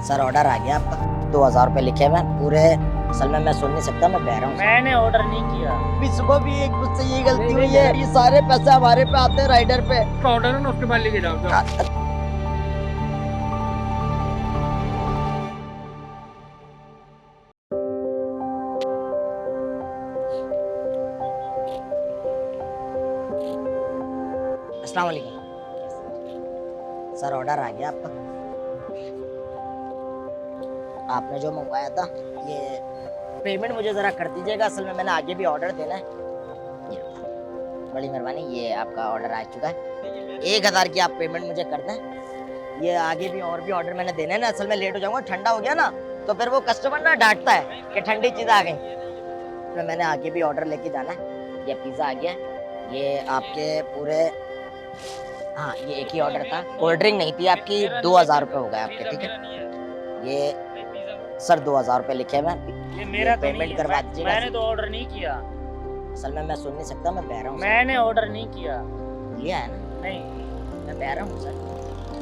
Sir order आ गया आपका 2000 रुपये लिखे हुए हैं पूरे। असल में मैं सुन नहीं सकता, मैं बह रहा हूँ। मैंने ऑर्डर नहीं किया। अभी सुबह भी एक मुझसे ये गलती हुई है, ये सारे पैसे हमारे पे आते हैं राइडर पे। ऑर्डर है ना, उसके बाद लेके जाओ। अस्सलाम वालेकुम सर, ऑर्डर आ गया आपका। आपने जो मंगवाया था ये पेमेंट मुझे ज़रा कर दीजिएगा। असल में मैंने आगे भी ऑर्डर देना है। ये बड़ी मेहरबानी, ये आपका ऑर्डर आ चुका है। 1000 की आप पेमेंट मुझे कर दें। ये आगे भी और भी ऑर्डर मैंने देने हैं ना। असल में लेट हो जाऊंगा, ठंडा हो गया ना तो फिर वो कस्टमर ना डांटता है कि ठंडी चीज़ आ गई। तो मैंने आगे भी ऑर्डर लेके जाना है। ये पिज़्ज़ा आ गया है। ये आपके पूरे, हाँ ये एक ही ऑर्डर था, कोल्ड ड्रिंक नहीं थी आपकी। 2000 रुपये हो गए आपके, ठीक है। ये सर 2000 रुपये लिखे हुए हैं, ये मेरा पेमेंट करवा दीजिएगा। मैंने तो ऑर्डर नहीं किया। असल में मैं सुन नहीं सकता, मैं बह रहा हूँ। मैंने ऑर्डर नहीं किया। लिया है ना, नहीं मैं बह रहा हूँ सर।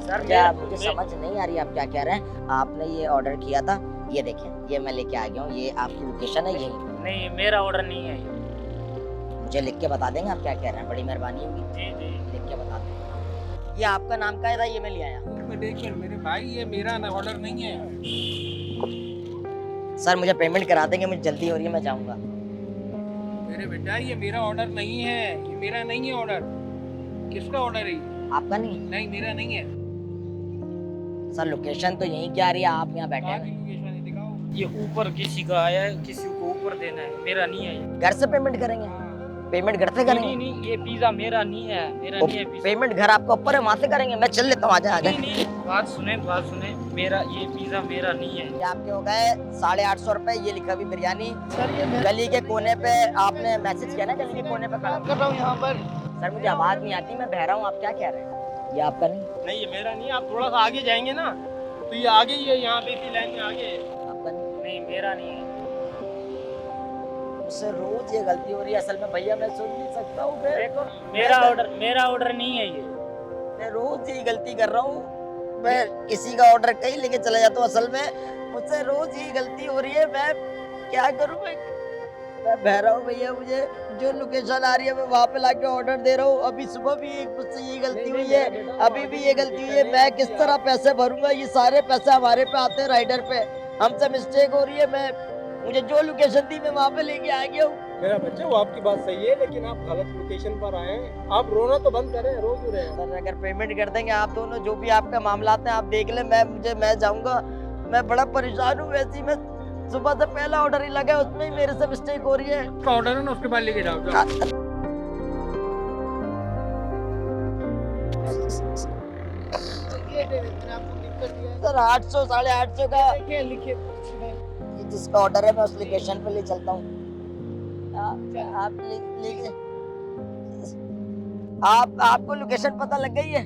सर क्या मेरा मुझे समझ नहीं आ रही आप क्या कह रहे हैं। आपने ये ऑर्डर किया था, ये देखिए ये मैं लेके आ गया हूँ। ये आपकी लोकेशन है, यही नहीं, मेरा ऑर्डर नहीं है ये। मुझे लिख के बता देंगे आप क्या कह रहे हैं। बड़ी मेहरबानी होगी, जी जी। लिख के बता देंगे। ये आपका नाम का था, ये मैं ले आया। देखिए मेरे भाई, ये मेरा ऑर्डर नहीं है। सर मुझे पेमेंट करा देंगे, मुझे जल्दी हो रही है, मैं जाऊँगा। मेरे बेटा, ये मेरा ऑर्डर नहीं है, ये मेरा नहीं है ऑर्डर। किसका ऑर्डर है ये? आपका नहीं है? नहीं, मेरा नहीं है। सर लोकेशन तो यहीं क्या आ रही है, आप यहाँ बैठे कहाँ हैं। की लोकेशन है, दिखाओ। ये ऊपर किसी का आया है, किसी को ऊपर देना है, मेरा नहीं है ये। घर से पेमेंट करेंगे? पेमेंट घर से नहीं करेंगे? नहीं, ये पिज्जा मेरा नहीं है, मेरा नहीं है पिज्जा। पेमेंट घर आपका ऊपर है, वहाँ से करेंगे। मैं चल लेता हूँ, आजा आजा। नहीं नहीं, बात सुने, मेरा ये पिज्जा मेरा नहीं है। ये आपके हो गए 850 रुपए। ये लिखा हुई बिरयानी। सर ये गली के कोने पे आपने मैसेज किया ना, गली के कोने पे खड़ा कर रहा हूँ यहाँ पर। सर मुझे आवाज नहीं आती, मैं बह रहा हूँ। आप क्या कह रहे हैं? ये आपका नहीं? नहीं, ये मेरा नहीं है। आप थोड़ा सा आगे जाएंगे ना तो ये आगे ही है, यहाँ पे इसी लाइन में आगे है। आपका नहीं? नहीं, मेरा नहीं है। मुझसे रोज ये गलती हो रही है। असल में भैया मैं सुन नहीं सकता हूँ। देखो, मेरा ऑर्डर नहीं है ये। मैं रोज यही गलती कर रहा हूँ। मैं किसी का ऑर्डर कहीं लेके चला जाता हूँ। असल में मुझसे रोज यही गलती हो रही है। मैं क्या करूँ? मैं बह रहा हूँ भैया, मुझे जो लोकेशन आ रही है मैं वहाँ पे लाके ऑर्डर दे रहा हूँ। अभी सुबह भी एक मुझसे यही गलती हुई है, अभी भी ये गलती हुई है। मैं किस तरह पैसे भरूंगा? ये सारे पैसे हमारे पे आते हैं राइडर पे। हमसे मिस्टेक हो रही है। मैं मुझे जो लोकेशन थी मैं वहाँ पे लेके आ गया हूँ। मेरा बच्चा, वो आपकी बात सही है, लेकिन आप गलत लोकेशन पर आए हैं। आप रोना तो बंद करें, रो क्यों रहे हैं? सर अगर पेमेंट कर देंगे आप दोनों, जो भी आपका मामला है आप देख ले। मैं जाऊंगा। मैं बड़ा परेशान हूँ। वैसे ही मैं सुबह से पहला ऑर्डर ही लगा है, उसमें ही मेरे से मिस्टेक हो रही है। उसका ऑर्डर है ना, उसके बाद लेके जाओ। सर 800 850 का लिखिए। जिसका ऑर्डर है मैं उस लोकेशन पे ले चलता हूँ। आप आपको लोकेशन पता लग गई है?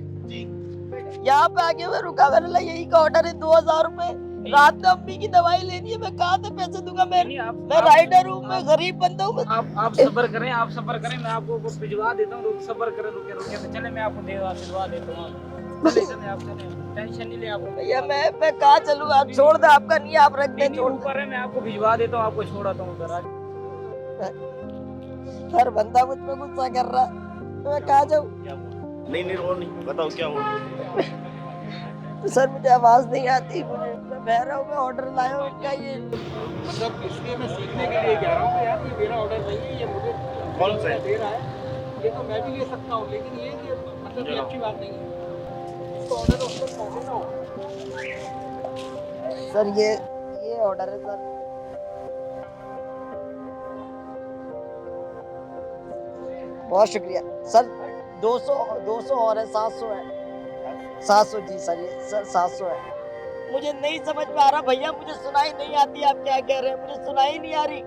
यहाँ पे आके मैं रुका, मैंने यही का ऑर्डर है 2000 रुपए। रात में अम्मी की दवाई लेनी है, मैं कहाँ से पैसे दूंगा? मैं राइडर हूँ, मैं गरीब बंदा हूँ। आप सब्र करें, मैं आपको भिजवा देता हूँ। सब्र करें, रुके तो चले, मैं आपको भिजवा देता हूँ। चले आप चले, टेंशन नहीं ले आप। भैया मैं कहाँ चलूँगा? आप छोड़ दे, आपका नहीं, आप रख दे। छोड़ ऊपर है, मैं आपको भिजवा देता हूँ, आपको छोड़ाता हूँ उधर। हर बंदा मुझ पे गुस्सा कर रहा, मैं कहाँ जाऊँ? नहीं रो नहीं, बताओ क्या हुआ? सर मुझे आवाज नहीं आती, मैं बह रहा हूँ। मैं ऑर्डर लाया हूँ, क्या ये मतलब इसलिए मैं सीखने के लिए कह रहा हूँ कि यार ये मेरा ऑर्डर नहीं है, ये मुझे कौन सा है? दे रहा है। ये तो मैं भी ले सकता हूँ, लेकिन ये कि मतलब ये अच्छी बात नहीं है। इसको ऑर्डर उस पर पहुँचना हो। सर ये ऑर्डर है सर। बहुत शुक्रिया सर। 200 और है, 700 है। 700 जी सर, ये सर 700 है। मुझे नहीं समझ में आ रहा भैया, मुझे सुनाई नहीं आती आप क्या कह रहे हैं। मुझे सुनाई नहीं आ रही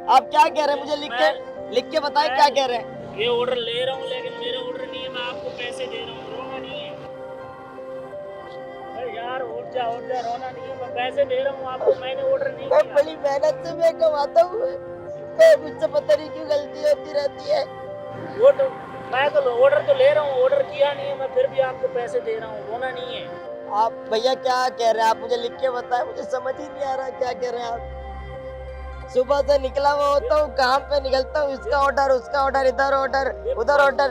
आप क्या कह रहे हैं। मुझे लिख के बताएं क्या कह रहे हैं। ये ऑर्डर ले रहा हूँ, लेकिन मेरा ऑर्डर नहीं है। मैं आपको पैसे दे रहा हूँ, रोना नहीं है। अरे यार उठ जा, रोना नहीं है। मैं पैसे दे रहा हूँ आपको, मैंने ऑर्डर नहीं मैं किया। बड़ी मेहनत से मैं कमाता हूँ। मुझसे पता नहीं क्यों गलती होती रहती है। वो तो मैं तो ऑर्डर तो ले रहा हूँ, ऑर्डर किया नहीं है मैं, फिर भी आपको पैसे दे रहा हूँ, रोना नहीं है। आप भैया क्या कह रहे हैं? आप मुझे लिख के बताएं, मुझे समझ ही नहीं आ रहा क्या कह रहे हैं आप। सुबह से निकला हुआ होता हूँ, काम पे निकलता हूँ, इसका ऑर्डर, उसका ऑर्डर, इधर ऑर्डर, उधर ऑर्डर।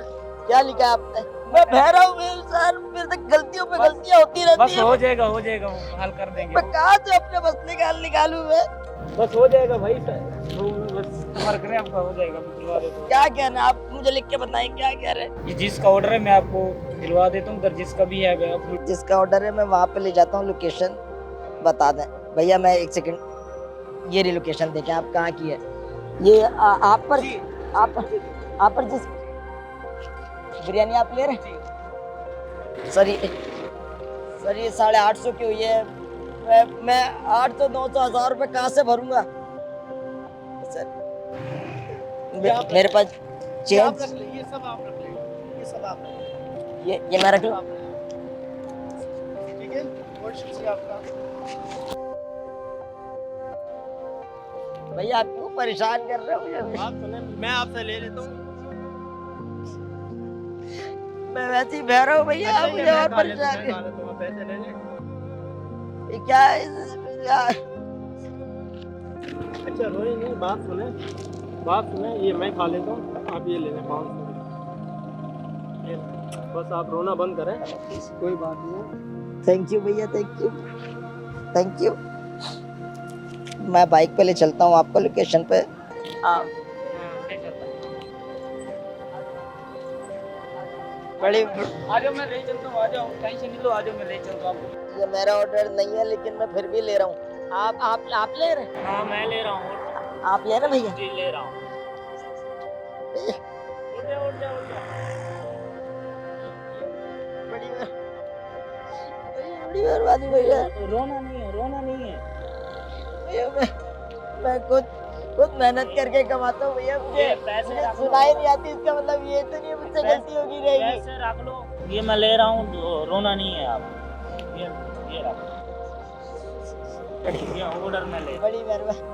क्या लिखा है आपने? मैं बहरा हूँ सर, मेरे से गलतियों पे गलतियां होती रहती बस है। हो जाएगा वो हल कर देंगे। मैं कहाँ से अपने बस निकालूं मैं? बस हो जाएगा भाई तो बस सफर करें, आपका हो जाएगा, मैं दिलवा देता हूँ। क्या कहना है? आप मुझे लिख के बताएं क्या कह रहे हैं। ये जिसका ऑर्डर है मैं आपको दिलवा देता हूँ, उधर जिसका भी है मैं आपको। जिसका ऑर्डर है मैं वहाँ पे ले जाता हूँ, लोकेशन बता दें। भैया मैं एक सेकंड, ये रही लोकेशन देखें आप कहाँ की है। ये आप पर जिस बिरयानी आप ले रहे हैं सर, ये 850 की हुई है। मैं 800 900 1000 रुपए कहाँ से भरूंगा सर? मेरे पास ये आप चेंज, रख ले, ये सब आप रख ले, ये सब आप रख ले, ये मैं रख लूं? ठीक है? बहुत शुक्रिया आपका। भैया आप क्यों परेशान कर रहे हो मुझे? बात सुने, मैं आपसे ले लेता हूँ। मैं वैसे ही बह रहा हूँ भैया, आप मुझे और परेशान कर। पैसे ले ले। ये क्या है? अच्छा रोए नहीं, बात सुने, ये मैं खा लेता हूँ, आप ये ले लें 500। बस आप रोना बंद करें, कोई बात नहीं है। थैंक यू भैया, थैंक यू। मैं बाइक पे ले चलता हूँ आपको लोकेशन पे। बड़ी आ जाओ, मैं ले चलता हूँ, आ जाओ, टेंशन नहीं लो, आ जाओ, मैं ले चलता हूँ आपको। ये मेरा ऑर्डर नहीं है लेकिन मैं फिर भी ले रहा हूँ। आप ले रहे हैं? हाँ मैं ले रहा हूँ, आप ले रहे हैं भैया? जी ले रहा हूँ। उठ जा। बड़ी मेहरबानी भैया। रोना नहीं है। भैया मैं खुद मेहनत करके कमाता हूँ भैया, मुझे पैसे रख लो। सुनाई नहीं आती, इसका मतलब ये तो नहीं मुझसे गलती होगी रहेगी। पैसे रख लो, ये मैं ले रहा हूँ, रोना नहीं है आप। ये रख ये ऑर्डर में ले। बड़ी मेहरबानी।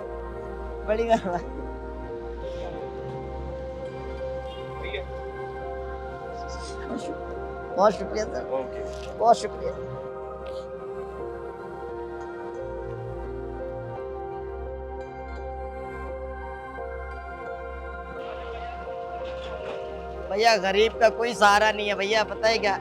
बहुत शुक्रिया सर, बहुत शुक्रिया। भैया गरीब का कोई सहारा नहीं है भैया, पता है क्या?